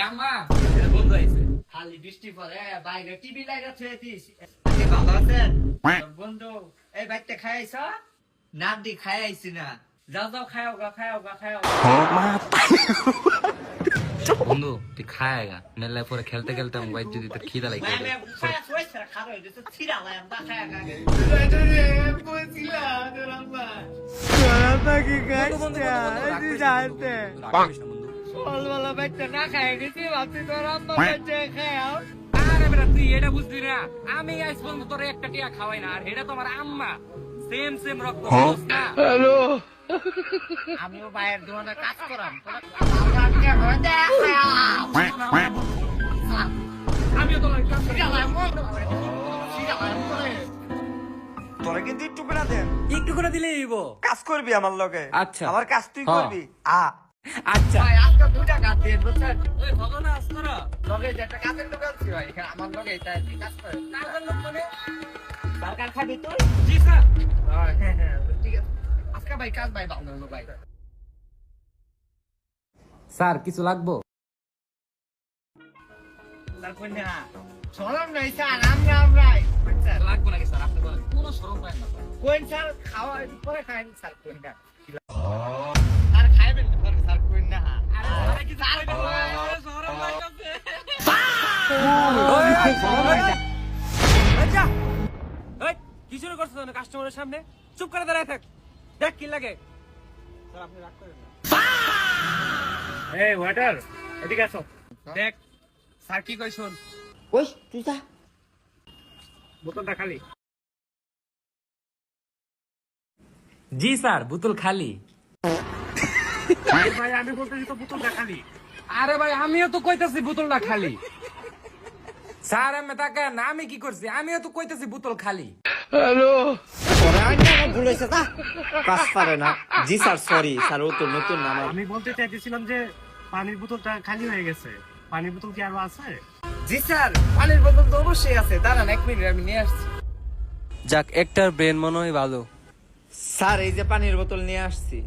আম্মা বন্ধু আইছে খালি বৃষ্টি পরে বাইরে টিভি লাগা থুয়ে দিস ভালো আছেন বন্ধু এই বাইকটা খাইছ না দি খাই আইছি না যাও যাও খাও গা বন্ধু তুই খায় গা মেলায় পরে খেলতে খেলতে মোবাইল যদি তোর খিদা লাগে সকালবেলা বাইকটা না খাই গেছি ভাবছি তোর আম্মা খাও আরে বেটা তুই এটা বুঝলি না আমি আইস বন্ধু তোর একটা টিয়া খাওয়াই না আর এটা তো আমার আম্মা সেম রক্ত বুঝছ না আমিও বাইরের দোকানে কাজ করাম আমিও তো তোরা কিন্তু একটু করে দেন, একটু করে দিলেই হইব। কাজ করবি আমার লগে। আচ্ছা। আমার কাজ তুই করবি। আচ্ছা ভাই আজকে দুইটা কাজ দিয়ে বুঝছেন ওই ভগনা আসতরা লগে যে একটা কাজের দোকান ছিল এখানে আমার লগে এটা কাজ করে কাজের লোক মানে সরকার খাবি তুই জি স্যার ঠিক আছে আজকে ভাই কাজ ভাই ভালো হলো ভাই স্যার কিছু লাগবো তারপর না শরম নাই স্যার আমরাই স্যার লাগবো নাকি স্যার আপনি বলেন কোনো শরম পায় না কোন স্যার খাওয়া পরে খাইন স্যার কোন না আর খাইবেন পরে স্যার কোন না আরে স্যার কি স্যার শরম লাগছে আচ্ছা এই কি শুরু করছ না কাস্টমারের সামনে চুপ করে দাঁড়ায় থাক দেখ কি লাগে স্যার আপনি রাগ করেন না এই ওয়েটার এদিকে আসো দেখ স্যার কি কই শুন ওই তুই যা বোতলটা খালি জি স্যার বোতল খালি ভাই আমি বলতেছি তো বোতলটা খালি আরে ভাই আমিও তো কইতাছি বোতলটা খালি স্যার আমি তাকে না আমি কি করছি আমিও তো কইতাছি বোতল খালি কাজ পারে না। জি স্যার, সরি স্যার, ও তো নতুন না। আমি বলতে চাইতেছিলাম যে পানির বোতলটা খালি হয়ে গেছে, পানির বোতল কি আরো আছে? জি স্যার পানির বোতল তো অবশ্যই আছে দাঁড়ান 1 মিনিট আমি নিয়ে আসছি যাক একটার ব্রেন মনে হয় ভালো। স্যার এই যে পানির বোতল নিয়ে আসছি।